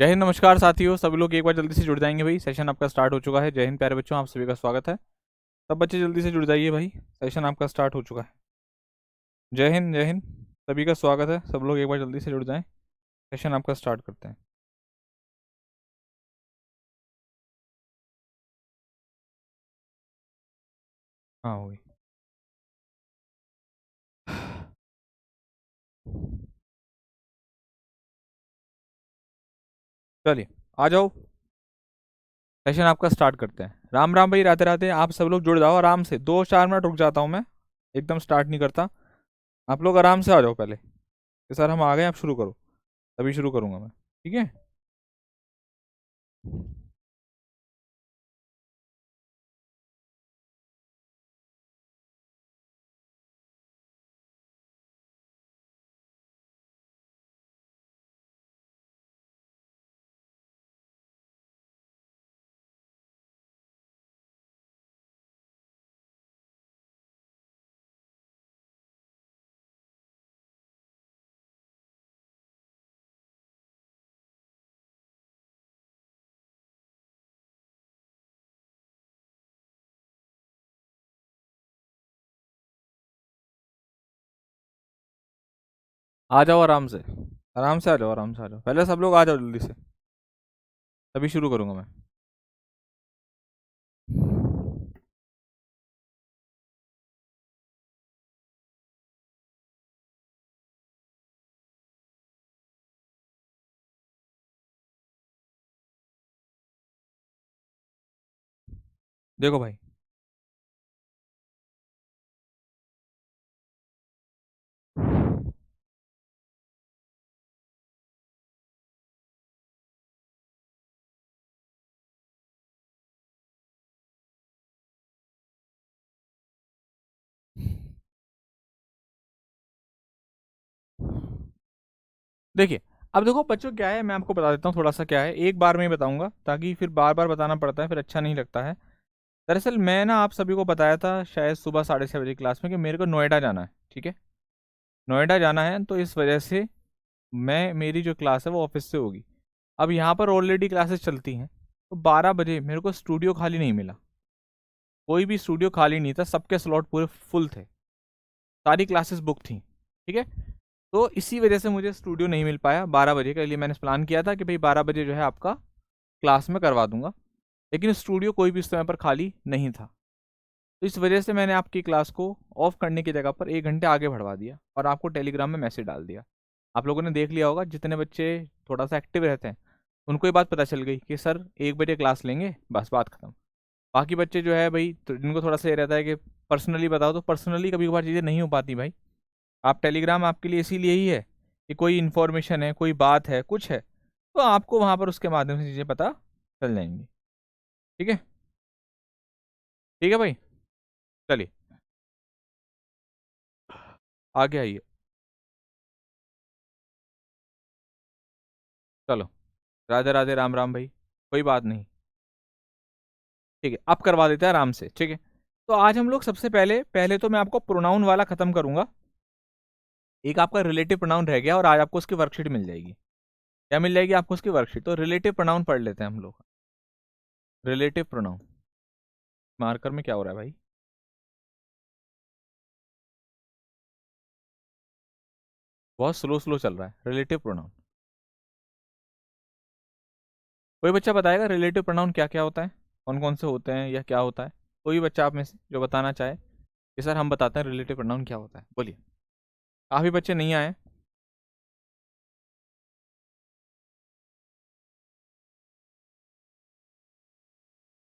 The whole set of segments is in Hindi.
जय हिंद। नमस्कार साथियों, सभी लोग एक बार जल्दी से जुड़ जाएंगे भाई। सेशन आपका स्टार्ट हो चुका है। जय हिंद प्यारे बच्चों, आप सभी का स्वागत है। सब बच्चे जल्दी से जुड़ जाइए भाई, सेशन आपका स्टार्ट हो चुका है। जय हिंद, जय हिंद। सभी का स्वागत है। सब लोग एक बार जल्दी से जुड़ जाएं, सेशन आपका स्टार्ट करते हैं। हाँ हो गई। चलिए आ जाओ, सेशन आपका स्टार्ट करते हैं। राम राम भाई, राधे राधे। आप सब लोग जुड़ जाओ आराम से। 2-4 मिनट रुक जाता हूँ मैं, एकदम स्टार्ट नहीं करता। आप लोग आराम से आ जाओ पहले कि सर हम आ गए, आप शुरू करो। तभी शुरू करूँगा मैं, ठीक है। आ जाओ आराम से, आराम से आ जाओ, आराम से आ जाओ। पहले सब लोग आ जाओ जल्दी से, तभी शुरू करूँगा मैं। देखो भाई, देखिए, अब देखो बच्चों क्या है, मैं आपको बता देता हूँ थोड़ा सा क्या है, एक बार में ही बताऊंगा, ताकि फिर बार बार बताना पड़ता है, फिर अच्छा नहीं लगता है। दरअसल मैं ना आप सभी को बताया था शायद सुबह 6:30 बजे क्लास में कि मेरे को नोएडा जाना है, ठीक है। नोएडा जाना है तो इस वजह से मैं, मेरी जो क्लास है वो ऑफिस से होगी। अब यहाँ पर ऑलरेडी क्लासेस चलती हैं, तो 12 बजे मेरे को स्टूडियो खाली नहीं मिला। कोई भी स्टूडियो खाली नहीं था, सबके स्लॉट पूरे फुल थे, सारी क्लासेस बुक थी, ठीक है। तो इसी वजह से मुझे स्टूडियो नहीं मिल पाया 12 बजे के लिए। मैंने प्लान किया था कि भाई 12 बजे जो है आपका क्लास में करवा दूंगा, लेकिन स्टूडियो कोई भी उस समय पर खाली नहीं था। तो इस वजह से मैंने आपकी क्लास को ऑफ करने की जगह पर 1 घंटे आगे बढ़वा दिया और आपको टेलीग्राम में मैसेज डाल दिया। आप लोगों ने देख लिया होगा, जितने बच्चे थोड़ा सा एक्टिव रहते हैं उनको ये बात पता चल गई कि सर 1 बजे क्लास लेंगे, बस बात खत्म। बाकी बच्चे जो है भाई, तो जिनको थोड़ा सा ये रहता है कि पर्सनली बताओ, तो पर्सनली कभी कभार चीज़ें नहीं हो पाती भाई। आप टेलीग्राम आपके लिए इसीलिए ही है कि कोई इन्फॉर्मेशन है, कोई बात है, कुछ है, तो आपको वहाँ पर उसके माध्यम से चीज़ें पता चल जाएंगी, ठीक है। ठीक है भाई, चलिए आगे आइए। चलो, राधे राधे, राम राम भाई, कोई बात नहीं, ठीक है, अब करवा देते हैं आराम से, ठीक है। तो आज हम लोग सबसे पहले पहले तो मैं आपको प्रोनाउन वाला खत्म करूंगा। एक आपका रिलेटिव प्रोनाउन रह गया और आज आपको उसकी वर्कशीट मिल जाएगी। क्या मिल जाएगी आपको उसकी वर्कशीट? तो रिलेटिव प्रोनाउन पढ़ लेते हैं हम लोग। रिलेटिव प्रोनाउन, मार्कर में क्या हो रहा है भाई? बहुत स्लो स्लो चल रहा है रिलेटिव प्रोनाउन। कोई बच्चा बताएगा रिलेटिव प्रोनाउन क्या क्या होता है, कौन कौन से होते हैं या क्या होता है? कोई बच्चा आप में से जो बताना चाहे कि सर हम बताते हैं रिलेटिव प्रोनाउन क्या होता है, बोलिए। काफी बच्चे नहीं आए,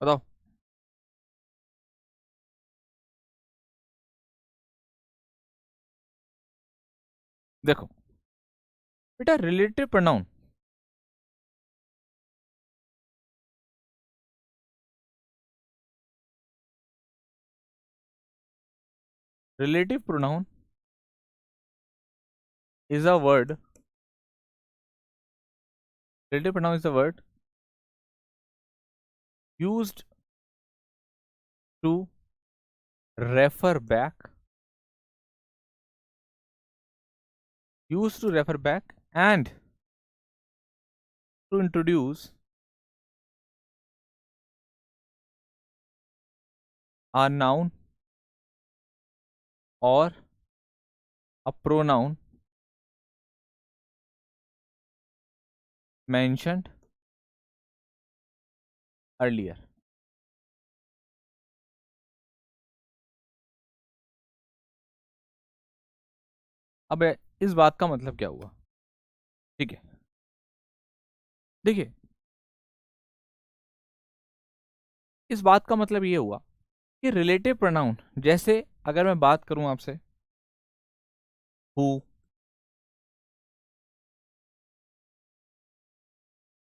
बताओ। देखो बेटा, relative pronoun, relative pronoun is a word, relative pronoun is a word used to refer back, used to refer back and to introduce a noun or a pronoun mentioned earlier. अब इस बात का मतलब क्या हुआ? ठीक है, देखिए इस बात का मतलब ये हुआ कि रिलेटिव प्रोनाउन, जैसे अगर मैं बात करूं आपसे who,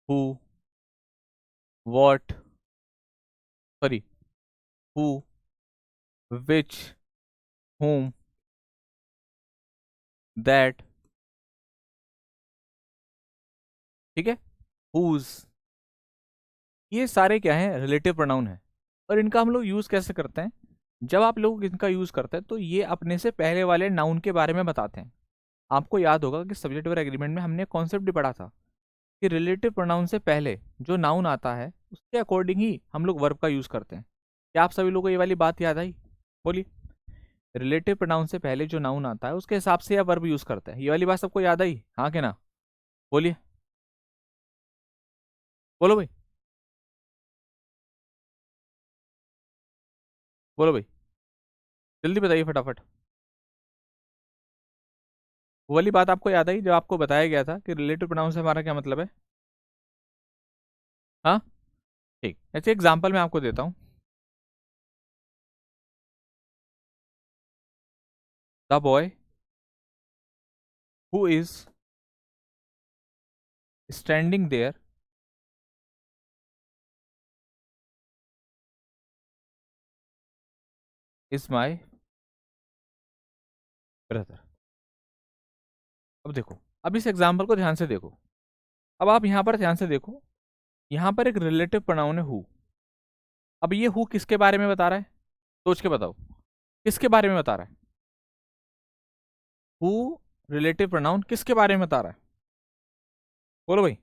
who, what, sorry, who, which, whom, that, ठीक है, whose, ये सारे क्या हैं? रिलेटिव प्रोनाउन है। और इनका हम लोग यूज कैसे करते हैं? जब आप लोग इनका यूज करते हैं तो ये अपने से पहले वाले नाउन के बारे में बताते हैं। आपको याद होगा कि सब्जेक्ट वर्ब एग्रीमेंट में हमने कॉन्सेप्ट भी पढ़ा था कि रिलेटिव प्रोनाउन से पहले जो नाउन आता है उसके अकॉर्डिंग ही हम लोग वर्ब का यूज करते हैं। क्या आप सभी लोगों को ये वाली बात याद आई? बोलिए। रिलेटिव प्रोनाउन से पहले जो नाउन आता है उसके हिसाब से आप वर्ब यूज करते हैं। ये वाली बात सबको याद आई? हाँ के ना? बोलिए, बोलो भाई, बोलो भाई, जल्दी बताइए फटाफट। वो वाली बात आपको याद आई जब आपको बताया गया था कि रिलेटिव प्रोनाउन से हमारा क्या मतलब है? हाँ, ठीक। ऐसे एग्जांपल मैं आपको देता हूँ। The boy who is standing there is my brother. अब देखो, अब इस एग्जाम्पल को ध्यान से देखो। अब आप यहाँ पर ध्यान से देखो, यहाँ पर एक रिलेटिव प्रोनाउन है हु। अब ये हु किसके बारे में बता रहा है? सोच के बताओ, किसके बारे में बता रहा है? हु रिलेटिव प्रोनाउन किसके बारे में बता रहा है? बोलो भाई,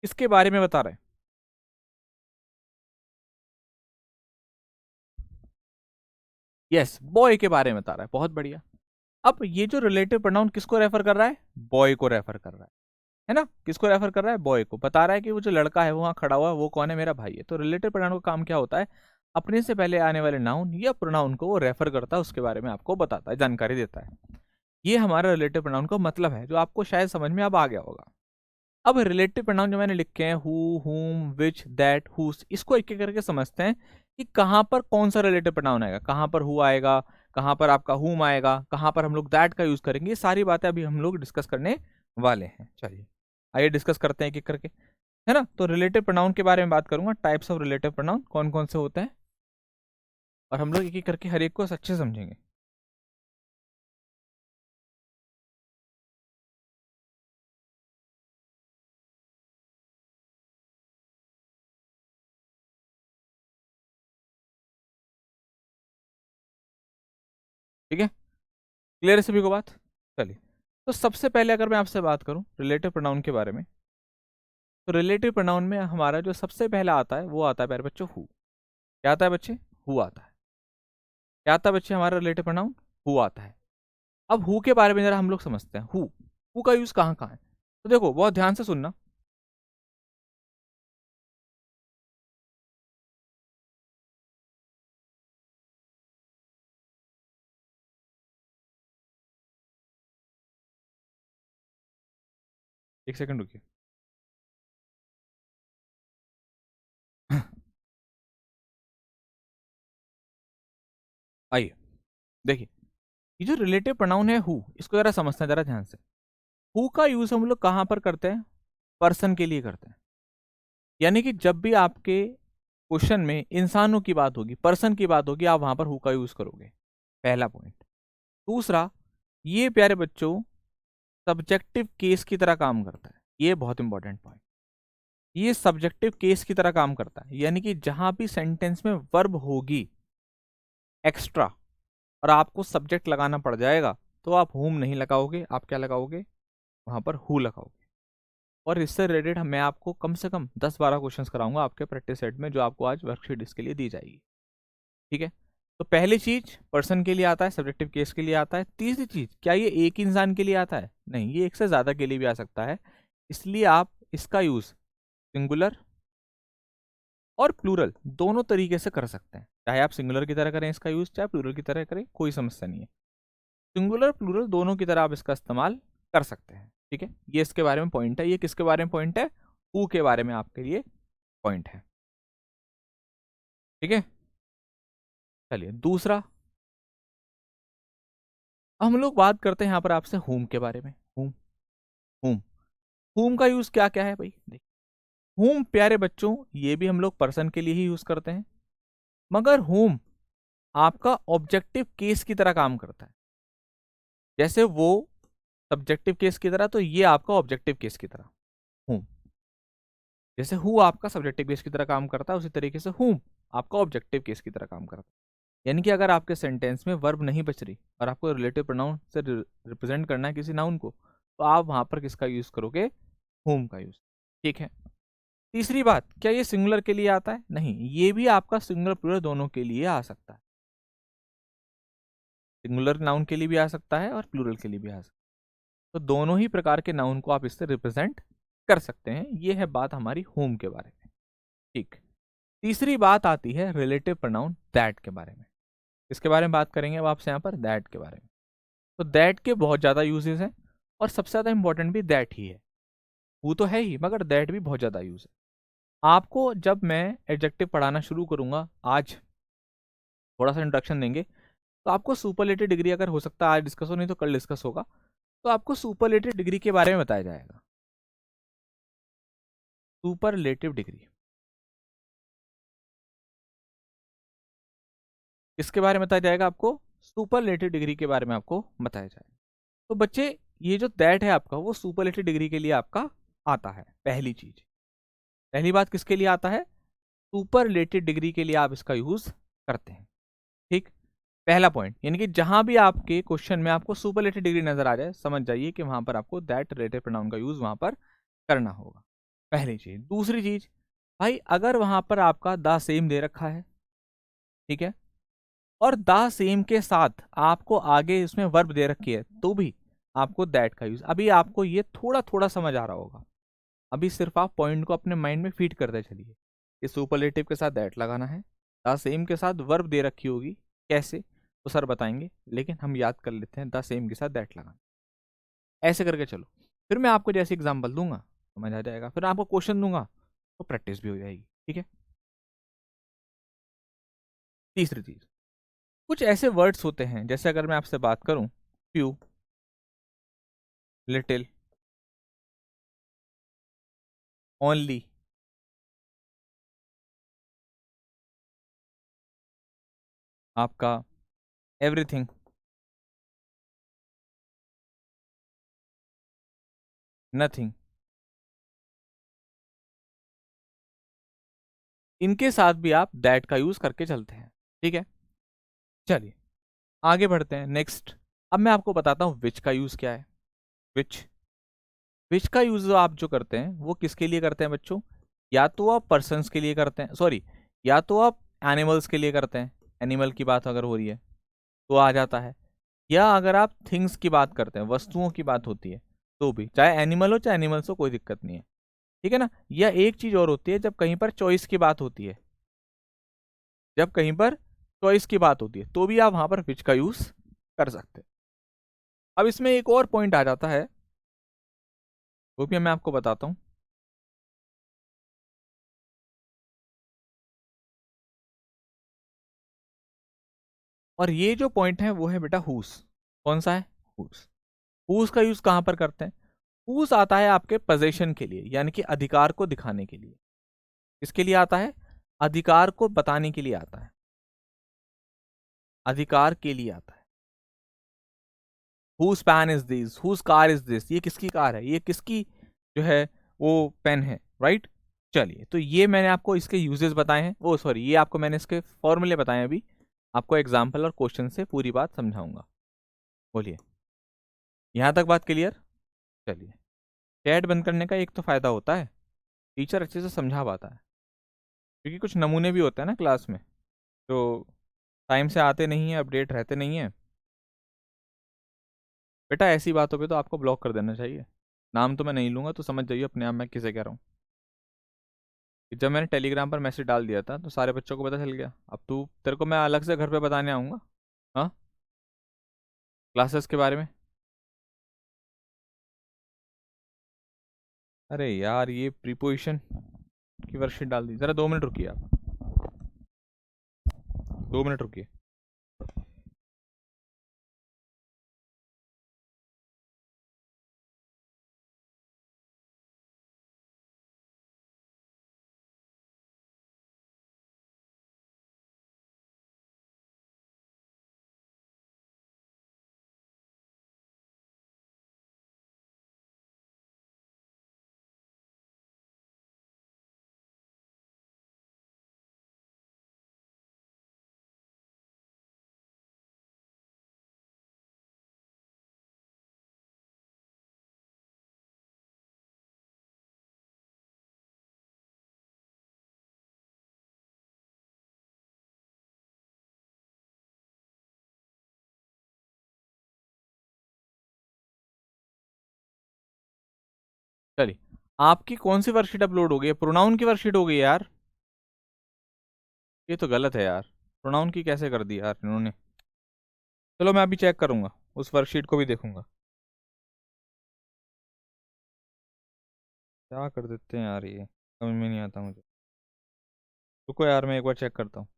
किसके बारे में बता रहा है? यस, बॉय के बारे में बता रहा है। बहुत बढ़िया। अब ये जो रिलेटिव प्रोनाउन किसको रेफर कर रहा है? बॉय को रेफर कर रहा है ना? किसको रेफर कर रहा है? बॉय को। बता रहा है कि वो जो लड़का है वो वहां खड़ा हुआ है वो कौन है? मेरा भाई है। तो रिलेटिव प्रोनाउन का काम क्या होता है? अपने से पहले आने वाले नाउन या प्रोनाउन को वो रेफर करता है, उसके बारे में आपको बताता है, जानकारी देता है। ये हमारा रिलेटिव प्रोनाउन का मतलब है, जो आपको शायद समझ में अब आ गया होगा। अब रिलेटिव प्रोनाउन जो मैंने लिखे हैं, हु, हुम, विच, दैट, हुस, इसको एक एक करके समझते हैं कि कहाँ पर कौन सा रिलेटिव प्रोनाउन आएगा, कहाँ पर हु आएगा, कहाँ पर आपका हुम आएगा, कहाँ पर हम लोग दैट का यूज करेंगे। ये सारी बातें अभी हम लोग डिस्कस करने वाले हैं। चलिए आइए डिस्कस करते हैं एक एक करके, है ना? तो रिलेटिव प्रोनाउन के बारे में बात करूंगा, टाइप्स ऑफ रिलेटिव प्रोनाउन कौन कौन से होते हैं, और हम लोग एक एक करके हर एक को अच्छे से समझेंगे। ठीक है, क्लियर है सभी को बात? चलिए, तो सबसे पहले अगर मैं आपसे बात करूं रिलेटिव प्रोनाउन के बारे में, तो रिलेटिव प्रोनाउन में हमारा जो सबसे पहला आता है वो आता है प्यारे बच्चों हु। क्या आता है बच्चे? हु आता है। क्या आता है बच्चे? हमारा रिलेटिव प्रोनाउन हु आता है। अब हु के बारे में जरा हम लोग समझते हैं। हु, हु का यूज कहाँ कहाँ है? तो देखो बहुत ध्यान से सुनना। एक सेकंड रुकिए। आइए देखिए, ये जो रिलेटिव प्रोनाउन है हु, इसको जरा समझते हैं जरा ध्यान से। हु का यूज हम लोग कहाँ पर करते हैं? पर्सन के लिए करते हैं। यानी कि जब भी आपके क्वेश्चन में इंसानों की बात होगी, पर्सन की बात होगी, आप वहां पर हु का यूज करोगे। पहला पॉइंट। दूसरा, ये प्यारे बच्चों सब्जेक्टिव केस की तरह काम करता है। ये बहुत इंपॉर्टेंट पॉइंट। ये सब्जेक्टिव केस की तरह काम करता है, यानी कि जहां भी सेंटेंस में वर्ब होगी एक्स्ट्रा और आपको सब्जेक्ट लगाना पड़ जाएगा, तो आप हुम नहीं लगाओगे, आप क्या लगाओगे? वहां पर हु लगाओगे। और इससे रिलेटेड मैं आपको कम से कम 10-12 क्वेश्चंस कराऊंगा आपके प्रैक्टिस सेट में, जो आपको आज वर्कशीट इसके लिए दी जाएगी। ठीक है, तो पहली चीज पर्सन के लिए आता है, सब्जेक्टिव केस के लिए आता है। तीसरी चीज, क्या ये एक इंसान के लिए आता है? नहीं, ये एक से ज्यादा के लिए भी आ सकता है, इसलिए आप इसका यूज सिंगुलर और प्लूरल दोनों तरीके से कर सकते हैं। चाहे आप सिंगुलर की तरह करें इसका यूज, चाहे प्लूरल की तरह करें, कोई समस्या नहीं है। सिंगुलर प्लूरल दोनों की तरह आप इसका इस्तेमाल कर सकते हैं। ठीक है, ये इसके बारे में पॉइंट है। ये किसके बारे में पॉइंट है? हु के बारे में आपके लिए पॉइंट है। ठीक है, चलिए दूसरा हम लोग बात करते हैं यहाँ पर आपसे होम के बारे में। होम, होम, होम का यूज क्या क्या है भाई? देखिए, होम प्यारे बच्चों, ये भी हम लोग पर्सन के लिए ही यूज करते हैं, मगर होम आपका ऑब्जेक्टिव केस की तरह काम करता है। जैसे वो सब्जेक्टिव केस की तरह, तो ये आपका ऑब्जेक्टिव केस की तरह होम। जैसे हु आपका सब्जेक्टिव केस की तरह काम करता है, उसी तरीके से होम आपका ऑब्जेक्टिव केस की तरह काम करता है। यानी कि अगर आपके सेंटेंस में वर्ब नहीं बच रही और आपको रिलेटिव प्रोनाउन से रिप्रेजेंट करना है किसी नाउन को, तो आप वहां पर किसका यूज करोगे? होम का यूज। ठीक है, तीसरी बात, क्या ये सिंगुलर के लिए आता है? नहीं, ये भी आपका सिंगुलर प्लूरल दोनों के लिए आ सकता है। सिंगुलर नाउन के लिए भी आ सकता है और प्लूरल के लिए भी आ सकता है, तो दोनों ही प्रकार के नाउन को आप इससे रिप्रेजेंट कर सकते हैं। ये है बात हमारी होम के बारे में। ठीक, तीसरी बात आती है रिलेटिव प्रोनाउन दैट के बारे में। इसके बारे में बात करेंगे अब आपसे यहाँ पर, दैट के बारे में। तो दैट के बहुत ज़्यादा यूजेस हैं, और सबसे ज़्यादा इंपॉर्टेंट भी दैट ही है। वो तो है ही, मगर दैट भी बहुत ज़्यादा यूज है। आपको जब मैं एडजेक्टिव पढ़ाना शुरू करूंगा, आज थोड़ा सा इंट्रोडक्शन देंगे, तो आपको सुपरलेटिव डिग्री अगर हो सकता है आज डिस्कस हो, नहीं तो कल डिस्कस होगा, तो आपको सुपरलेटिव डिग्री के बारे में बताया जाएगा। सुपरलेटिव डिग्री किसके बारे में बताया जाएगा? आपको सुपरलेटिव डिग्री के बारे में आपको बताया जाएगा। तो बच्चे, ये जो दैट है आपका, वो सुपरलेटिव डिग्री के लिए आपका आता है। पहली चीज, पहली बात किसके लिए आता है? सुपरलेटिव डिग्री के लिए आप इसका यूज करते हैं। ठीक, पहला पॉइंट, यानी कि जहां भी आपके क्वेश्चन में आपको सुपरलेटिव डिग्री नजर आ जाए, समझ जाइए कि वहां पर आपको दैट रिलेटिव प्रोनाउन का यूज वहां पर करना होगा। पहली चीज। दूसरी चीज, भाई अगर वहां पर आपका द सेम दे रखा है, ठीक है, और द सेम के साथ आपको आगे इसमें वर्ब दे रखी है, तो भी आपको दैट का यूज। अभी आपको ये थोड़ा थोड़ा समझ आ रहा होगा, अभी सिर्फ आप पॉइंट को अपने माइंड में फीड करते चलिए कि सुपरलेटिव के साथ दैट लगाना है, द सेम के साथ वर्ब दे रखी होगी, कैसे तो सर बताएंगे, लेकिन हम याद कर लेते हैं द सेम के साथ दैट लगाना। ऐसे करके चलो, फिर मैं आपको जैसे एग्जाम्पल दूंगा समझ आ जाएगा, फिर आपको क्वेश्चन दूंगा तो प्रैक्टिस भी हो जाएगी। ठीक है, तीसरी चीज, कुछ ऐसे वर्ड्स होते हैं, जैसे अगर मैं आपसे बात करूं फ्यू, लिटिल, ओनली, आपका एवरीथिंग, नथिंग, इनके साथ भी आप दैट का यूज करके चलते हैं। ठीक है, चलिए आगे बढ़ते हैं। नेक्स्ट, अब मैं आपको बताता हूं विच का यूज क्या है। विच, विच का यूज आप जो करते हैं वो किसके लिए करते हैं बच्चों? या तो आप पर्सन्स के लिए करते हैं, सॉरी, या तो आप एनिमल्स के लिए करते हैं, एनिमल की बात अगर हो रही है तो आ जाता है, या अगर आप थिंग्स की बात करते हैं, वस्तुओं की बात होती है, तो भी, चाहे एनिमल हो चाहे एनिमल्स हो, कोई दिक्कत नहीं है। ठीक है ना। या एक चीज और होती है, जब कहीं पर चॉइस की बात होती है, जब कहीं पर चॉइस की बात होती है, तो भी आप वहां पर विच का यूज कर सकते हैं। अब इसमें एक और पॉइंट आ जाता है, वो भी मैं आपको बताता हूं। और ये जो पॉइंट है वो है बेटा हुस। कौन सा है? हुस। हुस का यूज कहां पर करते हैं? हुस आता है आपके पोजीशन के लिए, यानी कि अधिकार को दिखाने के लिए। किसके लिए आता है? अधिकार को बताने के लिए आता है, अधिकार के लिए आता है। Whose pen is this, whose car is this, ये किसकी कार है, ये किसकी जो है वो पेन है, राइट। चलिए, तो ये मैंने आपको इसके यूजेस बताए हैं, वो सॉरी, ये आपको मैंने इसके फॉर्मूले बताए हैं। अभी आपको एग्जाम्पल और क्वेश्चन से पूरी बात समझाऊंगा। बोलिए, यहां तक बात क्लियर? चलिए, चैट बंद करने का एक तो फ़ायदा होता है, टीचर अच्छे से समझा पाता है, क्योंकि कुछ नमूने भी होते हैं ना क्लास में जो टाइम से आते नहीं हैं, अपडेट रहते नहीं हैं। बेटा ऐसी बातों पे तो आपको ब्लॉक कर देना चाहिए। नाम तो मैं नहीं लूँगा, तो समझ जाइए अपने आप मैं किसे कह रहा हूँ। कि जब मैंने टेलीग्राम पर मैसेज डाल दिया था तो सारे बच्चों को पता चल गया। अब तू तेरे को मैं अलग से घर पे बताने आऊँगा, हाँ, क्लासेस के बारे में। अरे यार ये प्रीपोजिशन की वर्कशीट डाल दी, ज़रा 2 मिनट रुकिए आप, 2 मिनट रुकिए। चलिए, आपकी कौन सी वर्कशीट अपलोड हो गई है? प्रोनाउन की वर्कशीट हो गई है यार। ये तो गलत है यार, प्रोनाउन की कैसे कर दी यार इन्होंने। चलो मैं अभी चेक करूंगा, उस वर्कशीट को भी देखूंगा। क्या कर देते हैं यार, ये समझ में नहीं आता मुझे। रुको यार मैं एक बार चेक करता हूँ।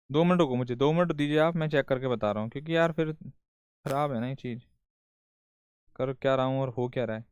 2 मिनट रुको, मुझे 2 मिनट दीजिए आप, मैं चेक करके बता रहा हूँ, क्योंकि यार फिर खराब है ना ये चीज़। कर क्या रहा हूँ और हो क्या रहा है।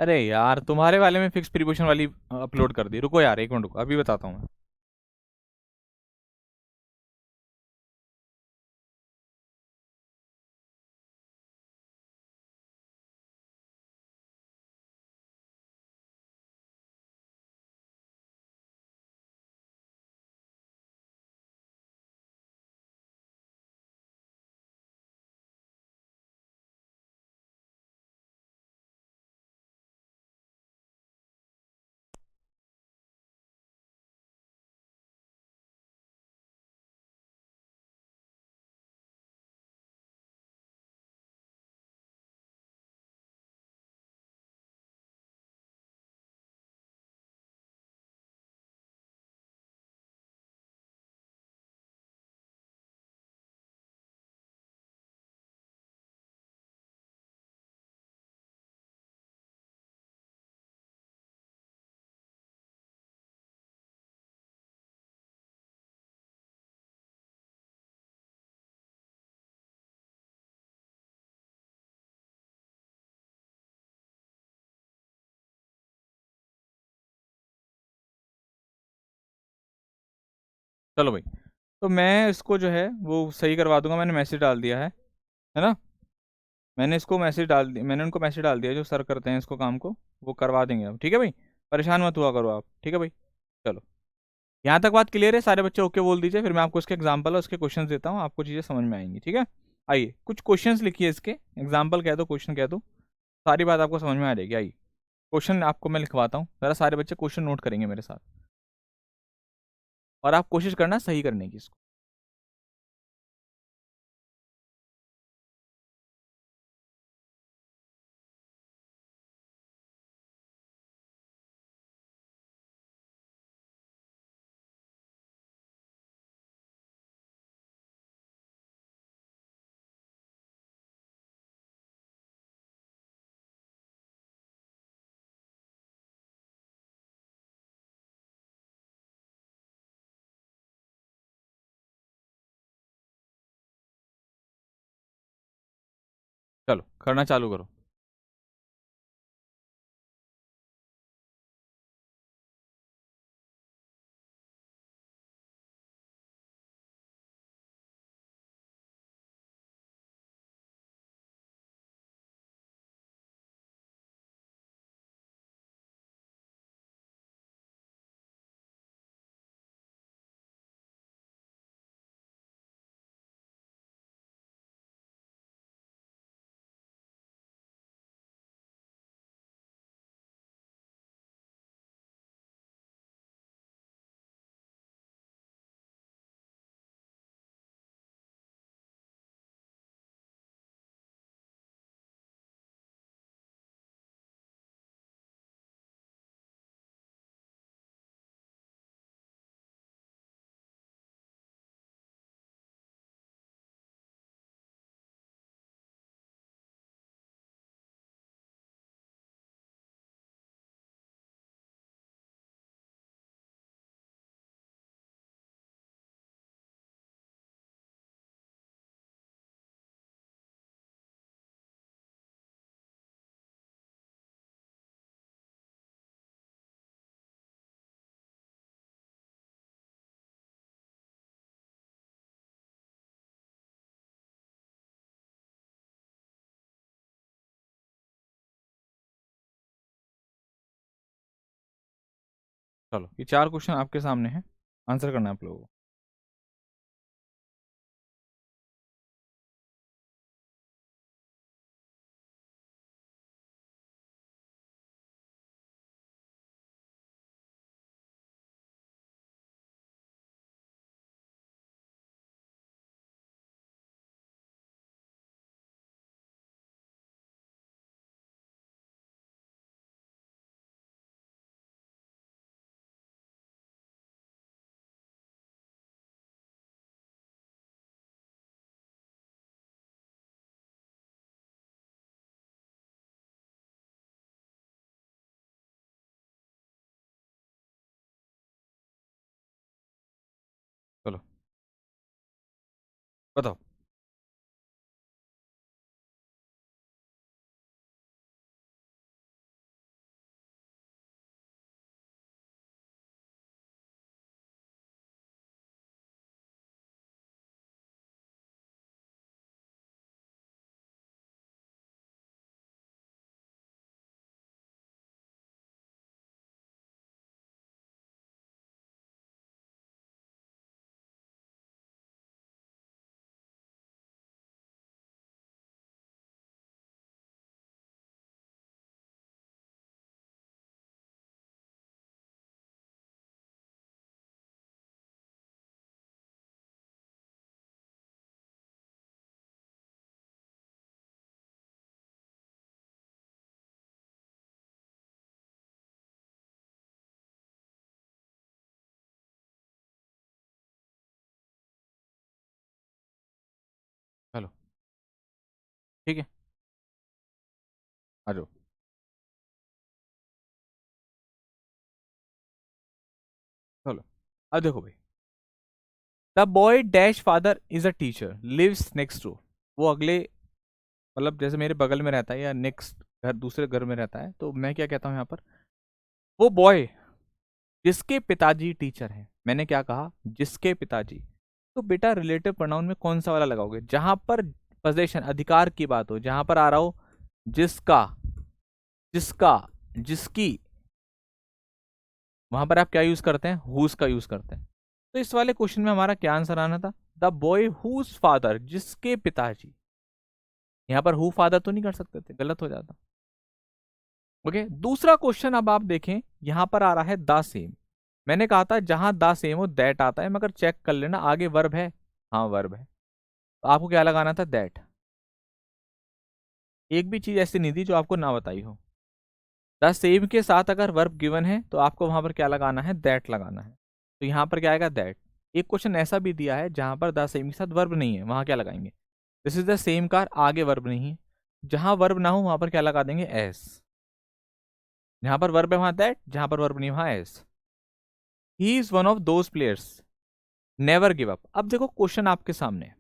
अरे यार तुम्हारे वाले में फिक्स प्रीपोजिशन वाली अपलोड कर दी। रुको यार 1 मिनट रुको, अभी बताता हूँ मैं। चलो भाई, तो मैं इसको जो है वो सही करवा दूंगा, मैंने मैसेज डाल दिया है ना। मैंने उनको मैसेज डाल दिया जो सर करते हैं इसको काम को, वो करवा देंगे अब, ठीक है भाई। परेशान मत हुआ करो आप, ठीक है भाई। चलो, यहाँ तक बात क्लियर है, सारे बच्चे ओके बोल दीजिए, फिर मैं आपको इसके एग्जाम्पल और उसके क्वेश्चंस देता हूँ, आपको चीज़ें समझ में आएंगी, ठीक है। आइए कुछ क्वेश्चंस लिखिए इसके, एग्जाम्पल कह दो, क्वेश्चन कह दो, सारी बात आपको समझ में आ जाएगी। आइए क्वेश्चन आपको मैं लिखवाता हूँ, ज़रा सारे बच्चे क्वेश्चन नोट करेंगे मेरे साथ, और आप कोशिश करना सही करने की इसको। चलो करना चालू करो। चलो ये 4 क्वेश्चन आपके सामने हैं, आंसर करना है आप लोगों को। चलो बताओ। चलो ठीक है, आ जाओ। चलो अब देखो भाई, the boy dash father is a teacher lives next to. वो अगले, मतलब जैसे मेरे बगल में रहता है या नेक्स्ट घर, दूसरे घर में रहता है, तो मैं क्या कहता हूँ यहाँ पर, वो बॉय जिसके पिताजी टीचर हैं। मैंने क्या कहा, जिसके पिताजी। तो बेटा रिलेटिव प्रोनाउन में कौन सा वाला लगाओगे, जहां पर पोजेशन अधिकार की बात हो, जहां पर आ रहा हो जिसका, जिसका, जिसकी, वहां पर आप क्या यूज करते हैं, हुज का यूज करते हैं। तो इस वाले क्वेश्चन में हमारा क्या आंसर आना था, द बॉय हुज फादर, जिसके पिताजी। यहां पर हु फादर तो नहीं कर सकते थे, गलत हो जाता। ओके, दूसरा क्वेश्चन अब आप देखें, यहां पर आ रहा है द सेम। मैंने कहा था जहां द सेम हो दैट आता है, मगर चेक कर लेना आगे वर्ब है। हाँ वर्ब है, तो आपको क्या लगाना था, दैट। एक भी चीज ऐसी नहीं थी जो आपको ना बताई हो। द सेम के साथ अगर वर्ब गिवन है तो आपको वहां पर क्या लगाना है, दैट लगाना है। तो यहाँ पर क्या आएगा, दैट। एक क्वेश्चन ऐसा भी दिया है जहां पर द सेम के साथ वर्ब नहीं है, वहां क्या लगाएंगे, this is the same car, आगे वर्ब नहीं है। जहां वर्ब ना हो वहां पर क्या लगा देंगे, एस। जहां पर वर्ब है वहां दैट, जहां पर वर्ब नहीं वहां S. He is one of those players never give up. अब देखो क्वेश्चन आपके सामने है,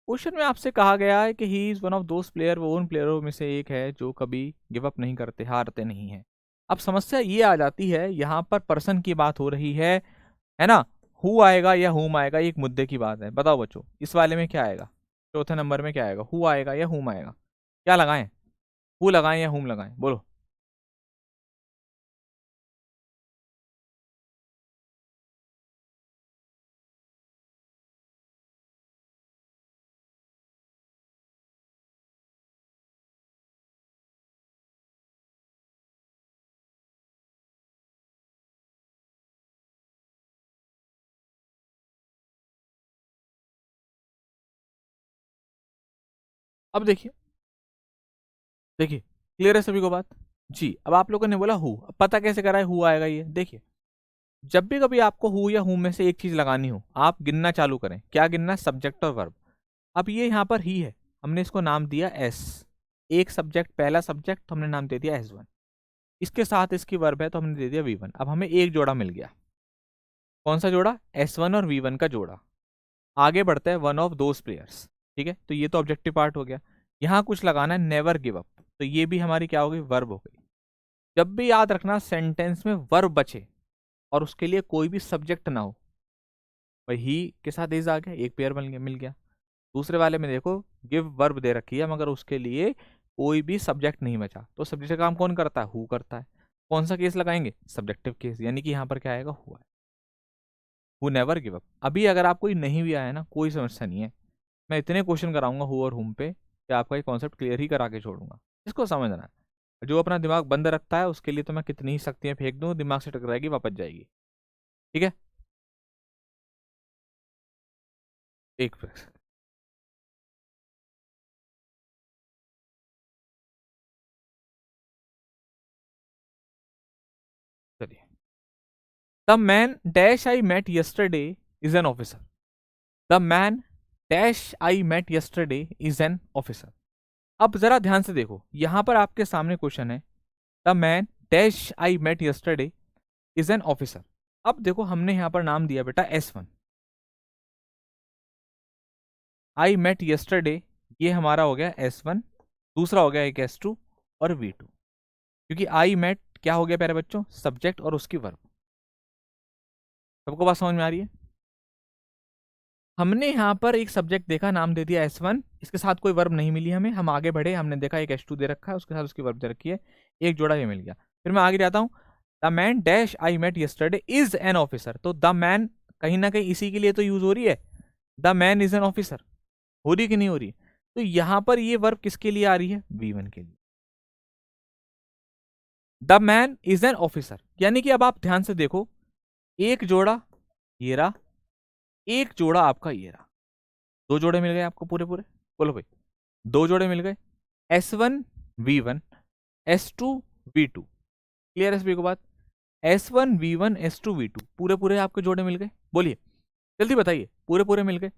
क्वेश्चन में आपसे कहा गया है कि ही इज वन ऑफ दोस्त प्लेयर, वो उन प्लेयरों में से एक है जो कभी गिव अप नहीं करते, हारते नहीं है। अब समस्या ये आ जाती है, यहाँ पर पर्सन की बात हो रही है ना। हु आएगा या हुम आएगा, ये एक मुद्दे की बात है। बताओ बच्चों, इस वाले में क्या आएगा, चौथे नंबर में क्या आएगा, हु आएगा या हुम आएगा? क्या लगाएं, हु लगाएं या हुम लगाएं, बोलो। अब देखिए, देखिए क्लियर है सभी को बात? जी, अब आप लोगों ने बोला हु, अब पता कैसे करा है हु आएगा ये? देखिए, जब भी कभी आपको हु या हु में से एक चीज लगानी हो, आप गिनना चालू करें। क्या गिनना? सब्जेक्ट और वर्ब। अब ये यहाँ पर ही है, हमने इसको नाम दिया एस। एक सब्जेक्ट, पहला सब्जेक्ट, तो हमने नाम दे दिया एस वन। इसके साथ इसकी वर्ब है तो हमने दे दिया वी वन। अब हमें एक जोड़ा मिल गया। कौन सा जोड़ा? एस वन और वी वन का जोड़ा। आगे बढ़ता है, वन ऑफ दोज प्लेयर्स। ठीक है, तो ये तो ऑब्जेक्टिव पार्ट हो गया। यहाँ कुछ लगाना है, नेवर गिव अप, तो ये भी हमारी क्या हो गई? वर्ब हो गई। जब भी याद रखना सेंटेंस में वर्ब बचे और उसके लिए कोई भी सब्जेक्ट ना हो, भाई ही के साथ इज आ गया, एक पेयर मिल गया। दूसरे वाले में देखो, गिव वर्ब दे रखी है मगर उसके लिए कोई भी सब्जेक्ट नहीं बचा, तो सब्जेक्ट का काम कौन करता है? हु करता है। कौन सा केस लगाएंगे? सब्जेक्टिव केस, यानी कि यहाँ पर क्या आएगा? हुआ है, हु नेवर गिव अप। अभी अगर आपको ये नहीं भी आया ना, कोई समस्या नहीं है, मैं इतने क्वेश्चन कराऊंगा हु और हुम पे कि आपका ये कॉन्सेप्ट क्लियर ही करा के छोड़ूंगा। इसको समझना है। जो अपना दिमाग बंद रखता है उसके लिए तो मैं कितनी ही शक्तियां फेंक दूं, दिमाग से टकराएगी, वापस जाएगी। ठीक है, एक सेकंड। चलिए, the man dash I met yesterday is an officer. The man dash I met yesterday is an officer. अब जरा ध्यान से देखो, यहां पर आपके सामने क्वेश्चन है, the man dash I met yesterday is an officer. अब देखो, हमने यहां पर नाम दिया बेटा S one. I met yesterday, ये हमारा हो गया एस वन। दूसरा हो गया एक एस टू और वी टू। क्योंकि आई मेट क्या हो गया प्यारे बच्चों? सब्जेक्ट और उसकी वर्ब। सबको बात समझ में आ रही है? हमने यहाँ पर एक सब्जेक्ट देखा, नाम दे दिया एस वन, इसके साथ कोई वर्ब नहीं मिली हमें, हम आगे बढ़े, हमने देखा एक एस टू दे रखा है, उसके साथ उसकी वर्ब दे रखी है, एक जोड़ा ये मिल गया। फिर मैं आगे जाता हूँ, the man dash I met yesterday is an officer. तो द मैन कहीं ना कहीं इसी के लिए तो यूज हो रही है, the man is an officer. हो रही कि नहीं हो रही? तो यहां पर ये वर्ब किसके लिए आ रही है? वी वन के लिए। The man is an officer, यानी कि अब आप ध्यान से देखो, एक जोड़ा ये रहा, एक जोड़ा आपका ये रहा, दो जोड़े मिल गए आपको पूरे पूरे। बोलो भाई, दो जोड़े मिल गए, S one V one, S two V two. Clear है सभी को बात? S one V one S two V two, पूरे पूरे आपके जोड़े मिल गए। बोलिए, जल्दी बताइए, पूरे पूरे मिल गए।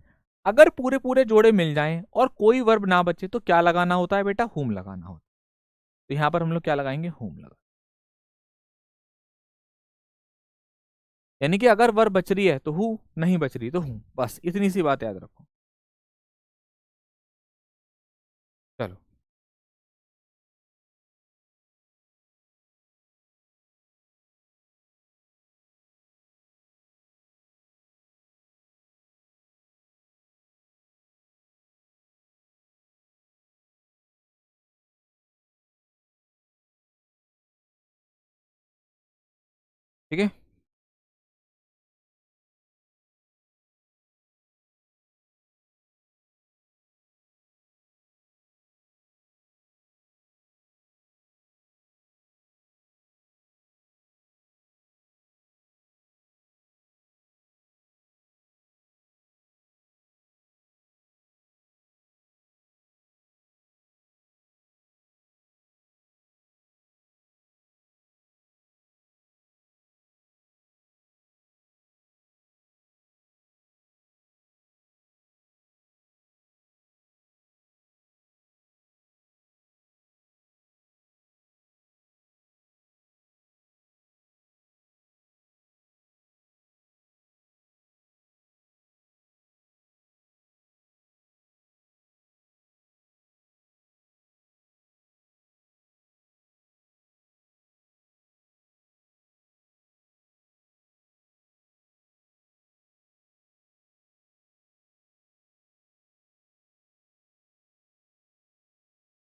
अगर पूरे पूरे जोड़े मिल जाएं और कोई वर्ब ना बचे तो क्या लगाना होता है बेटा? हुम लगाना होता है। तो यहां पर हम लोग क्या लगाएंगे? हुम लगा। यानी कि अगर वर्ब बच रही है तो हु, नहीं बच रही तो हूं, बस इतनी सी बात याद रखो। चलो, ठीक है।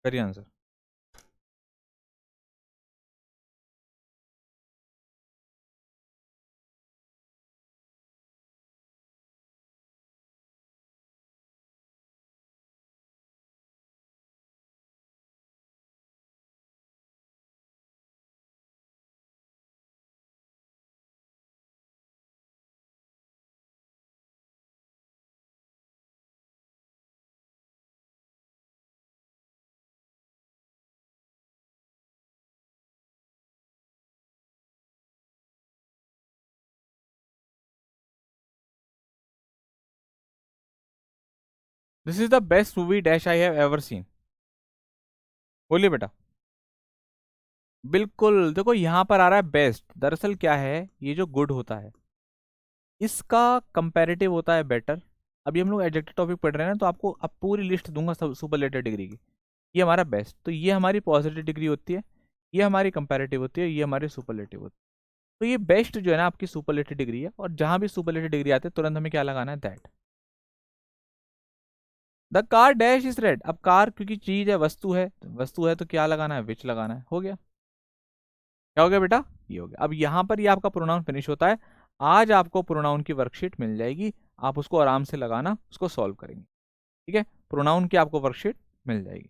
करिए answer. This is the best movie dash I have ever seen. बोलिए बेटा। बिल्कुल, देखो यहाँ पर आ रहा है बेस्ट। दरअसल क्या है, ये जो गुड होता है इसका कंपैरेटिव होता है बेटर। अभी हम लोग एडजेक्टिव टॉपिक पढ़ रहे हैं ना, तो आपको अब पूरी लिस्ट दूंगा सब सुपरलेटिव डिग्री की। ये हमारा बेस्ट, तो ये हमारी पॉजिटिव डिग्री होती है, ये हमारी कंपैरेटिव होती है, ये हमारी सुपरलेटिव होती है। तो ये बेस्ट जो है ना आपकी सुपरलेटिव डिग्री है, और जहां भी सुपरलेटिव डिग्री आते हैं तुरंत हमें क्या लगाना है, that. The car dash is red. अब कार क्योंकि चीज है, वस्तु है तो क्या लगाना है, विच लगाना है। हो गया। क्या हो गया बेटा, ये हो गया। अब यहाँ पर ये आपका प्रोनाउन फिनिश होता है। आज आपको प्रोनाउन की वर्कशीट मिल जाएगी, आप उसको आराम से लगाना, उसको सॉल्व करेंगे। ठीक है, प्रोनाउन की आपको वर्कशीट मिल जाएगी।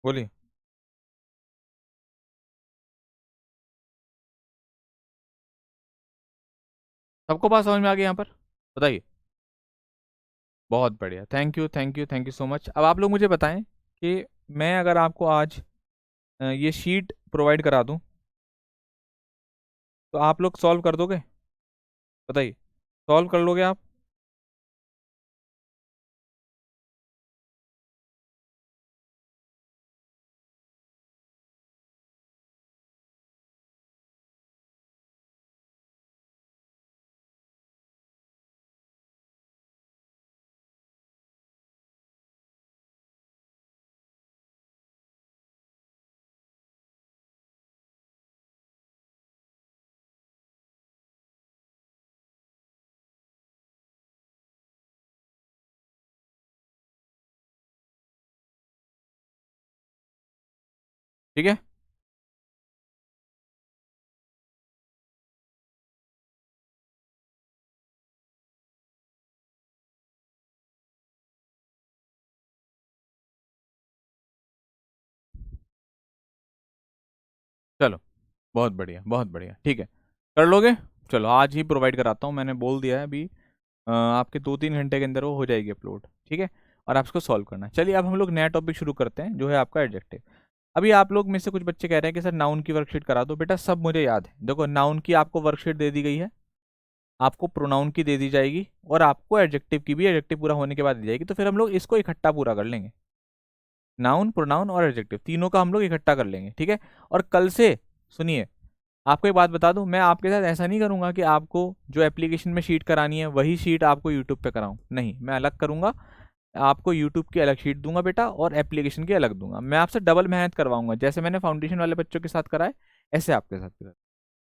बोलिए। सबको बात समझ में आ गई यहाँ पर, बताइए। बहुत बढ़िया, thank you thank you thank you so much. अब आप लोग मुझे बताएं कि मैं अगर आपको आज ये शीट प्रोवाइड करा दूं तो आप लोग सॉल्व कर दोगे? बताइए, सॉल्व कर लोगे आप? ठीक है, चलो बहुत बढ़िया बहुत बढ़िया, ठीक है, कर लोगे? चलो आज ही प्रोवाइड कराता हूँ, मैंने बोल दिया है अभी। आपके 2-3 घंटे के अंदर वो हो जाएगी अपलोड, ठीक है। और आप इसको सॉल्व करना। चलिए अब हम लोग नया टॉपिक शुरू करते हैं, जो है आपका एडजेक्टिव। अभी आप लोग में से कुछ बच्चे कह रहे हैं कि सर नाउन की वर्कशीट करा दो। बेटा सब मुझे याद है, देखो नाउन की आपको वर्कशीट दे दी गई है, आपको प्रोनाउन की दे दी जाएगी, और आपको एडजेक्टिव की भी, एडजेक्टिव पूरा होने के बाद दी जाएगी। तो फिर हम लोग इसको इकट्ठा पूरा कर लेंगे, नाउन प्रोनाउन और एडजेक्टिव तीनों का हम लोग इकट्ठा कर लेंगे, ठीक है। और कल से सुनिए, आपको एक बात बता दूं, मैं आपके साथ ऐसा नहीं करूंगा कि आपको जो एप्लीकेशन में शीट करानी है वही शीट आपको यूट्यूब पे कराऊं, नहीं, मैं अलग करूंगा। आपको यूट्यूब की अलग शीट दूंगा बेटा, और एप्लीकेशन की अलग दूंगा। मैं आपसे डबल मेहनत करवाऊंगा, जैसे मैंने फाउंडेशन वाले बच्चों के साथ कराए ऐसे आपके साथ कराए।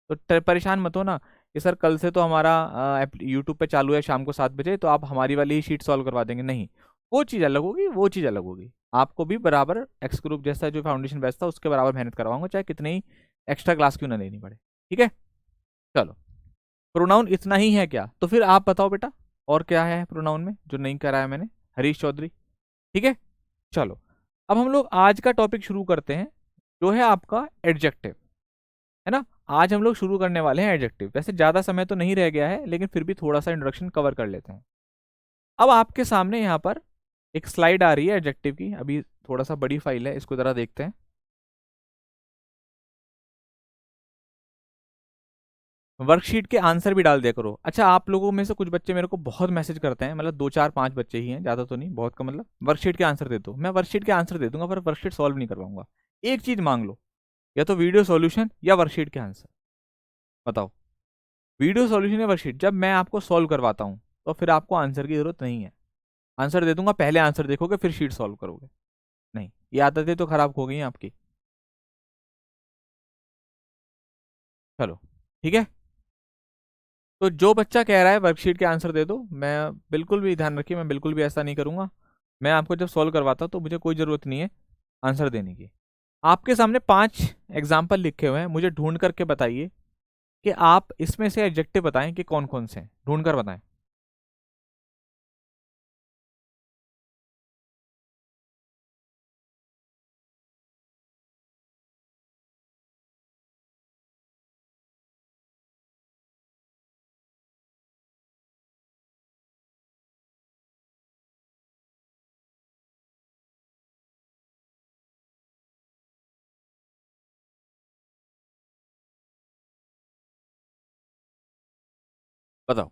तो परेशान मत हो ना कि सर कल से तो हमारा यूट्यूब पे चालू है शाम को 7 बजे, तो आप हमारी वाली ही शीट सॉल्व करवा देंगे, नहीं। वो चीज़ अलग होगी, वो चीज़ अलग होगी। आपको भी बराबर एक्स ग्रुप जैसा जो फाउंडेशन बैच था उसके बराबर मेहनत करवाऊंगा, चाहे कितनी ही एक्स्ट्रा क्लास क्यों ना लेनी पड़े, ठीक है। चलो, प्रोनाउन इतना ही है क्या? तो फिर आप बताओ बेटा, और क्या है प्रोनाउन में जो नहीं कराया मैंने, हरीश चौधरी, ठीक है। चलो, अब हम लोग आज का टॉपिक शुरू करते हैं, जो है आपका एडजेक्टिव, है ना। आज हम लोग शुरू करने वाले हैं एडजेक्टिव। वैसे ज़्यादा समय तो नहीं रह गया है, लेकिन फिर भी थोड़ा सा इंट्रोडक्शन कवर कर लेते हैं। अब आपके सामने यहाँ पर एक स्लाइड आ रही है एडजेक्टिव की, अभी थोड़ा सा बड़ी फाइल है, इसको ज़रा देखते हैं। वर्कशीट के आंसर भी डाल दिया करो। अच्छा, आप लोगों में से कुछ बच्चे मेरे को बहुत मैसेज करते हैं, मतलब 2 4 5 बच्चे ही हैं, ज़्यादा तो नहीं, बहुत कम, मतलब वर्कशीट के आंसर दे दो। मैं वर्कशीट के आंसर दे दूंगा पर वर्कशीट सॉल्व नहीं करवाऊंगा। एक चीज़ मांग लो, या तो वीडियो सॉल्यूशन या वर्कशीट के आंसर। बताओ, वीडियो सॉल्यूशन या वर्कशीट। जब मैं आपको सॉल्व करवाता हूँ तो फिर आपको आंसर की जरूरत नहीं है। आंसर दे दूंगा, पहले आंसर देखोगे फिर शीट सॉल्व करोगे। नहीं, ये आदतें तो खराब हो गई हैं आपकी। चलो, ठीक है। तो जो बच्चा कह रहा है वर्कशीट के आंसर दे दो, मैं बिल्कुल भी, ध्यान रखिए, मैं बिल्कुल भी ऐसा नहीं करूंगा। मैं आपको जब सॉल्व करवाता हूं तो मुझे कोई ज़रूरत नहीं है आंसर देने की। आपके सामने 5 एग्जाम्पल लिखे हुए हैं, मुझे ढूंढ करके बताइए कि आप इसमें से एडजेक्टिव बताएं कि कौन कौन से हैं, ढूंढ कर बताएं। बताओ।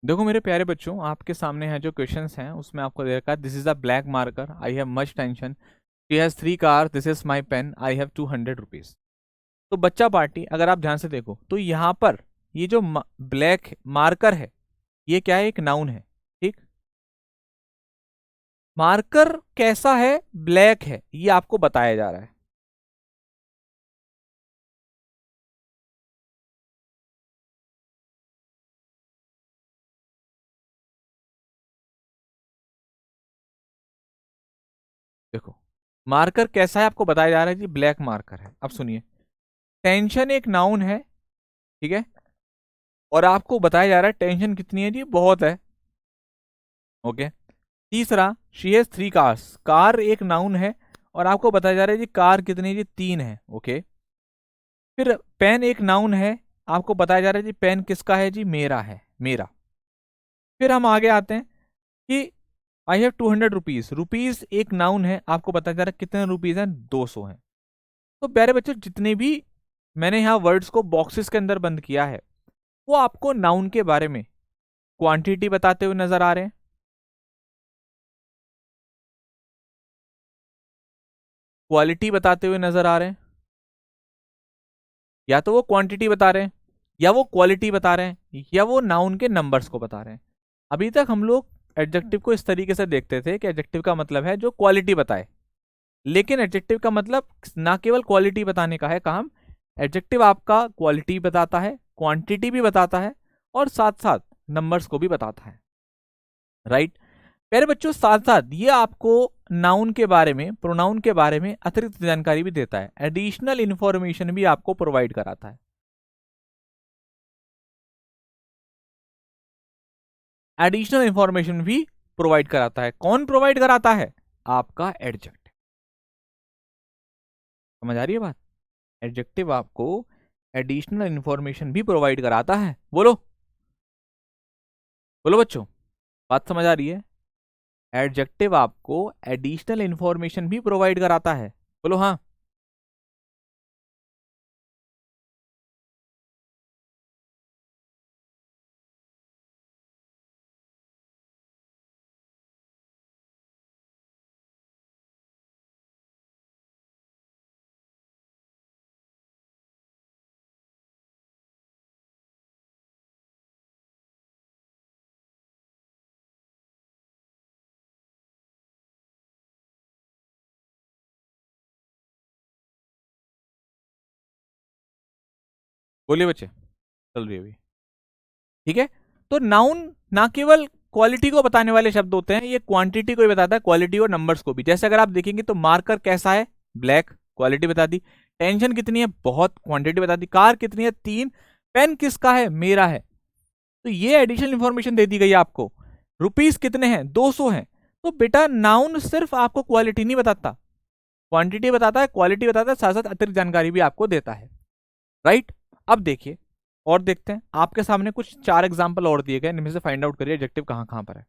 देखो मेरे प्यारे बच्चों, आपके सामने है जो क्वेश्चंस हैं उसमें आपको दे रखा है, this is a black marker, I have much tension, she has 3 car, this is my pen, I have 200 rupees. तो बच्चा पार्टी, अगर आप ध्यान से देखो तो यहाँ पर ये जो ब्लैक मार्कर है, ये क्या है, एक नाउन है। ठीक, मार्कर कैसा है, ब्लैक है, ये आपको बताया जा रहा है। देखो, मार्कर कैसा है आपको बताया जा रहा है जी, ब्लैक मार्कर है। अब सुनिए, टेंशन एक नाउन है, ठीक है, और आपको बताया जा रहा है टेंशन कितनी है जी, बहुत है। ओके। तीसरा, शी हैज 3 कार्स, कार एक नाउन है और आपको बताया जा रहा है जी कार कितनी है जी, 3 है। ओके। फिर पेन एक नाउन है, आपको बताया जा रहा है जी पेन किसका है जी, मेरा है, मेरा। फिर हम आगे आते हैं कि आई हैव 200 रुपीज, रुपीज एक नाउन है, आपको बताया जा रहा है कितने रुपीज हैं, 200 हैं। तो प्यारे बच्चों, जितने भी मैंने यहाँ वर्ड्स को बॉक्सेस के अंदर बंद किया है, वो आपको नाउन के बारे में क्वांटिटी बताते हुए नजर आ रहे हैं, क्वालिटी बताते हुए नजर आ रहे हैं। या तो वो क्वांटिटी बता रहे हैं, या वो क्वालिटी बता रहे हैं, या वो नाउन के नंबर्स को बता रहे हैं। अभी तक हम लोग एडजेक्टिव को इस तरीके से देखते थे कि एडजेक्टिव का मतलब है जो क्वालिटी बताए, लेकिन एडजेक्टिव का मतलब ना केवल क्वालिटी बताने का है काम, एडजेक्टिव आपका क्वालिटी बताता है, क्वांटिटी भी बताता है, और साथ साथ नंबर्स को भी बताता है। राइट। प्यारे बच्चों, साथ साथ ये आपको नाउन के बारे में, प्रोनाउन के बारे में अतिरिक्त जानकारी भी देता है, एडिशनल इंफॉर्मेशन भी आपको प्रोवाइड कराता है। एडिशनल इंफॉर्मेशन भी प्रोवाइड कराता है। कौन प्रोवाइड कराता है, आपका एडजेक्टिव। समझ आ रही है बात, एडजेक्टिव आपको एडिशनल इंफॉर्मेशन भी प्रोवाइड कराता है। बोलो, बोलो बच्चों, बात समझ आ रही है। एडजेक्टिव आपको एडिशनल इंफॉर्मेशन भी प्रोवाइड कराता है। बोलो हाँ। बोलिए बच्चे, चल रही है अभी। ठीक है। तो नाउन ना केवल क्वालिटी को बताने वाले शब्द होते हैं, ये क्वांटिटी को भी बताता है, क्वालिटी और नंबर्स को भी। जैसे अगर आप देखेंगे तो मार्कर कैसा है, ब्लैक, क्वालिटी बता दी। टेंशन कितनी है, बहुत, क्वांटिटी बता दी। कार कितनी है, 3। पेन किसका है, मेरा है, तो ये एडिशनल इंफॉर्मेशन दे दी गई आपको। रुपीस कितने हैं, 200 हैं। तो बेटा, नाउन सिर्फ आपको क्वालिटी नहीं बताता, क्वांटिटी बताता है, क्वालिटी बताता है, साथ साथ अतिरिक्त जानकारी भी आपको देता है। राइट। अब देखिए, और देखते हैं, आपके सामने कुछ 4 एग्जाम्पल और दिए गए, इनमें से फाइंड आउट करिए एडजेक्टिव कहां कहां पर है।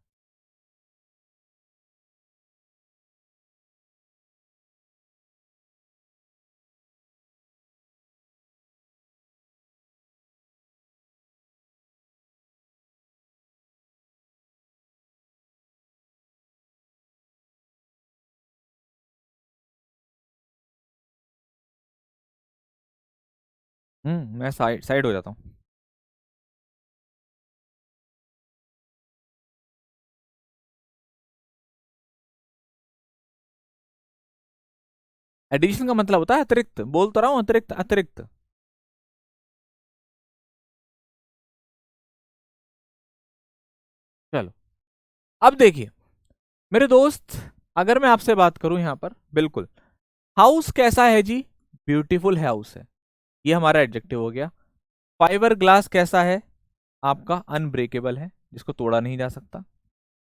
मैं साइड साइड हो जाता हूँ। एडिशन का मतलब होता है अतिरिक्त, बोल तो रहा हूँ अतिरिक्त अतिरिक्त। चलो, अब देखिए मेरे दोस्त, अगर मैं आपसे बात करूं यहाँ पर, बिल्कुल हाउस कैसा है जी? ब्यूटीफुल हाउस है, ये हमारा एडजेक्टिव हो गया। फाइबर ग्लास कैसा है? आपका अनब्रेकेबल है, जिसको तोड़ा नहीं जा सकता।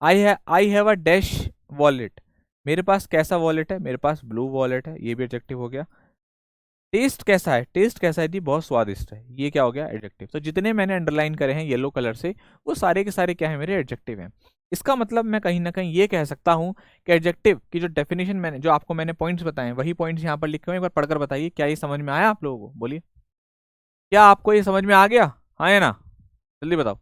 I have a dash wallet, मेरे पास कैसा वॉलेट है? मेरे पास ब्लू वॉलेट है, ये भी एडजेक्टिव हो गया। टेस्ट कैसा है? टेस्ट कैसा है जी? बहुत स्वादिष्ट है, ये क्या हो गया? एडजेक्टिव। तो जितने मैंने अंडरलाइन करे हैं येलो कलर से, वो सारे के सारे क्या है? मेरे एडजेक्टिव हैं। इसका मतलब मैं कहीं ना कहीं ये कह सकता हूं कि एडजेक्टिव की जो डेफिनेशन मैंने, जो आपको मैंने पॉइंट्स बताए हैं, वही पॉइंट्स यहाँ पर लिखे हुए हैं। एक बार पढ़कर बताइए, क्या ये समझ में आया आप लोगों को? बोलिए, क्या आपको ये समझ में आ गया? हाँ या ना? जल्दी बताओ।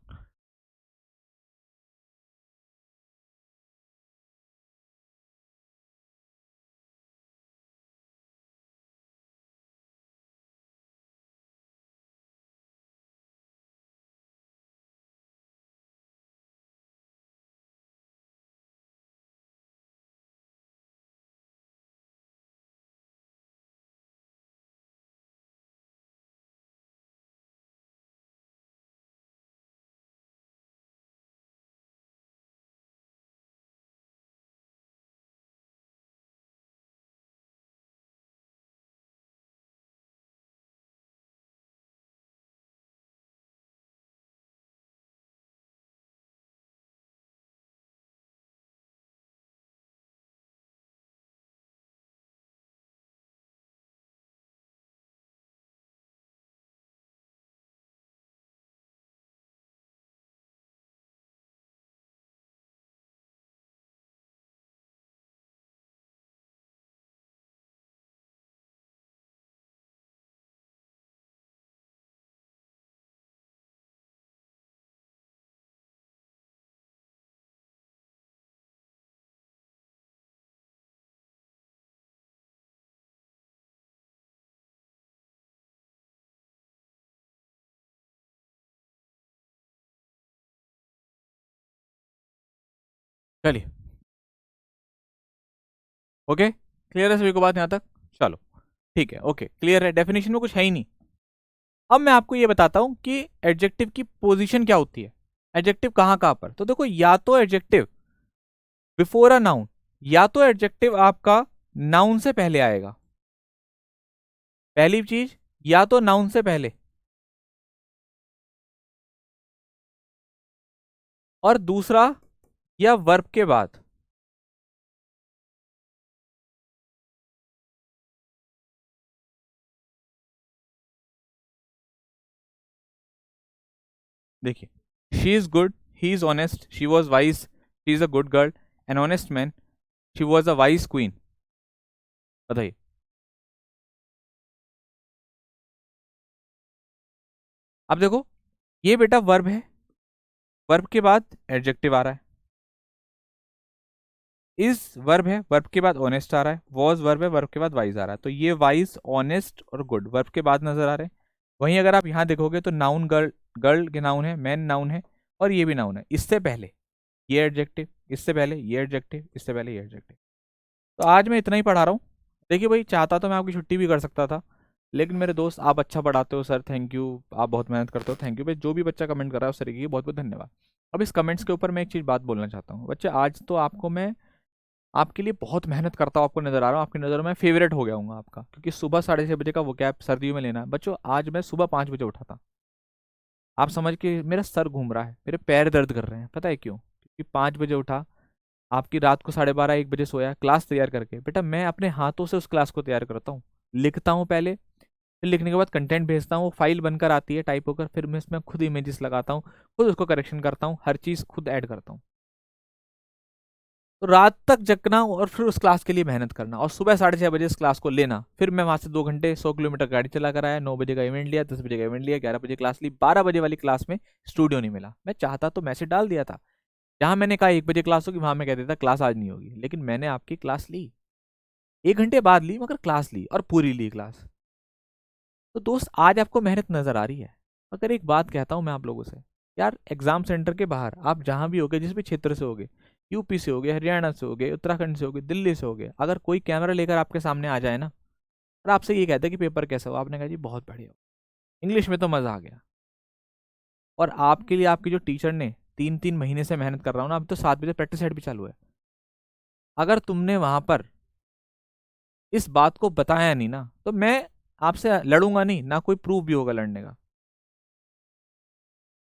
चलिए, ओके, क्लियर है सभी को बात यहाँ तक? चलो, ठीक है, ओके, क्लियर है, डेफिनेशन में कुछ है ही नहीं। अब मैं आपको ये बताता हूं कि एडजेक्टिव की पोजीशन क्या होती है। एडजेक्टिव कहाँ कहाँ पर? तो देखो, या तो एडजेक्टिव बिफोर अ नाउन, या तो एडजेक्टिव आपका नाउन से पहले आएगा, पहली चीज, या तो नाउन से पहले, और दूसरा, या वर्ब के बाद। देखिए, she is good, he is honest, she was wise, she is a good girl, an honest man, she was a wise queen. बताइए। अब देखो, ये बेटा वर्ब है, वर्ब के बाद एडजेक्टिव आ रहा है। इज वर्ब है, वर्ब के बाद ऑनेस्ट आ रहा है। वॉज वर्ब है, वर्ब के बाद वाइज आ रहा है। तो ये वाइज, ऑनेस्ट और गुड वर्ब के बाद नजर आ रहे हैं। वहीं अगर आप यहां देखोगे तो नाउन गर्ल, गर्ल के नाउन है, मैन नाउन है, और ये भी नाउन है। इससे पहले ये एडजेक्टिव, इससे पहले ये एडजेक्टिव, इससे पहले ये एडजेक्टिव। तो आज मैं इतना ही पढ़ा रहा हूँ। देखिए भाई, चाहता तो मैं आपकी छुट्टी भी कर सकता था, लेकिन मेरे दोस्त आप अच्छा पढ़ाते हो सर, थैंक यू, आप बहुत मेहनत करते हो, थैंक यू भाई। जो भी बच्चा कमेंट कर रहा है उस तरीके की बहुत बहुत धन्यवाद। अब इस कमेंट्स के ऊपर मैं एक चीज़ बात बोलना चाहता हूँ बच्चे, आज तो आपको मैं, आपके लिए बहुत मेहनत करता हूँ, आपको नजर आ रहा हूँ, आपकी नज़रों में फेवरेट हो गया हूँ आपका, क्योंकि सुबह 6:30 बजे का वो कैब सर्दियों में लेना है बच्चों। आज मैं सुबह 5 बजे उठा था, आप समझ के, मेरा सर घूम रहा है, मेरे पैर दर्द कर रहे हैं, पता है क्यों? क्योंकि 5 बजे उठा, आपकी रात को 12:30 1 बजे सोया, क्लास तैयार करके। बेटा मैं अपने हाथों से उस क्लास को तैयार करता हूँ, लिखता हूँ पहले, फिर लिखने के बाद कंटेंट भेजता हूँ, वो फाइल बनकर आती है टाइप होकर, फिर मैं इसमें खुद इमेजेस लगाता हूँ, खुद उसको करेक्शन करता हूँ, हर चीज़ खुद ऐड करता हूँ। तो रात तक जगना और फिर उस क्लास के लिए मेहनत करना, और सुबह 6:30 बजे इस क्लास को लेना, फिर मैं वहां से 2 घंटे 100 किलोमीटर गाड़ी चला कर आया, 9 बजे का इवेंट लिया, 10 बजे का इवेंट लिया, 11 बजे क्लास ली, 12 बजे वाली क्लास में स्टूडियो नहीं मिला। मैं चाहता तो मैसेज डाल दिया था, जहां मैंने कहा 1 बजे क्लास होगी, वहां मैं कह देता क्लास आज नहीं होगी, लेकिन मैंने आपकी क्लास ली, 1 घंटे बाद ली, मगर क्लास ली, और पूरी ली क्लास। तो दोस्त आज आपको मेहनत नजर आ रही है। अगर एक बात कहता हूं मैं आप लोगों से, यार एग्जाम सेंटर के बाहर आप जहां भी होगे, जिस भी क्षेत्र से होगे, यूपी से होगे, हरियाणा से होगे, उत्तराखंड से होगे, दिल्ली से होगे, अगर कोई कैमरा लेकर आपके सामने आ जाए ना और आपसे ये कहता है कि पेपर कैसा हो, आपने कहा जी बहुत बढ़िया हो, इंग्लिश में तो मजा आ गया, और आपके लिए आपके जो टीचर ने 3-3 महीने से मेहनत कर रहा हूँ ना, अभी तो 7 बजे प्रैक्टिस सेट भी चालू है, अगर तुमने वहां पर इस बात को बताया नहीं ना, तो मैं आपसे लड़ूंगा नहीं, ना कोई प्रूफ भी होगा लड़ने का।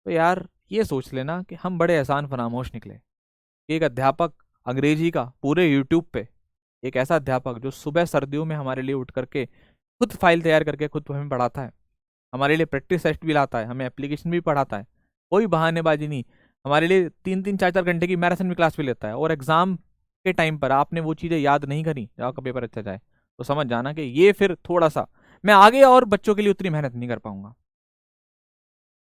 तो यार ये सोच लेना कि हम बड़े एहसान फरामोश निकले। एक अध्यापक अंग्रेजी का पूरे यूट्यूब पे, एक ऐसा अध्यापक जो सुबह सर्दियों में हमारे लिए उठ करके खुद फाइल तैयार करके खुद हमें पढ़ाता है, हमारे लिए प्रैक्टिस टेस्ट भी लाता है, हमें एप्लीकेशन भी पढ़ाता है, कोई बहानेबाजी नहीं, हमारे लिए 3-3 4-4 घंटे की मैराथन में क्लास भी लेता है, और एग्जाम के टाइम पर आपने वो चीज़ें याद नहीं करी जब आपका पेपर अच्छा जाए, तो समझ जाना कि ये फिर थोड़ा सा मैं आगे और बच्चों के लिए उतनी मेहनत नहीं कर पाऊंगा।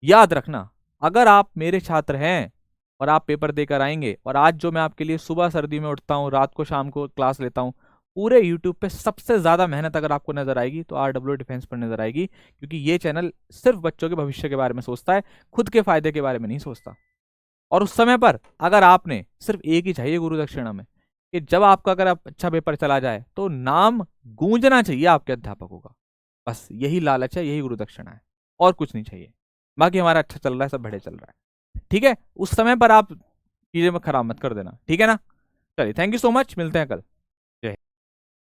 याद रखना, अगर आप मेरे छात्र हैं और आप पेपर देकर आएंगे, और आज जो मैं आपके लिए सुबह सर्दी में उठता हूँ, रात को शाम को क्लास लेता हूँ, पूरे यूट्यूब पे सबसे ज्यादा मेहनत अगर आपको नजर आएगी तो RW डिफेंस पर नजर आएगी, क्योंकि ये चैनल सिर्फ बच्चों के भविष्य के बारे में सोचता है, खुद के फायदे के बारे में नहीं सोचता। और उस समय पर अगर आपने सिर्फ एक ही चाहिए गुरु दक्षिणा में, कि जब आपका अगर आप अच्छा पेपर चला जाए तो नाम गूंजना चाहिए आपके अध्यापकों का, बस यही लालच है, यही गुरु दक्षिणा है, और कुछ नहीं चाहिए। बाकी हमारा अच्छा चल रहा है, सब बढ़िया चल रहा है, ठीक है। उस समय पर आप चीजें में खराब मत कर देना, ठीक है ना। चलिए, थैंक यू सो मच, मिलते हैं कल।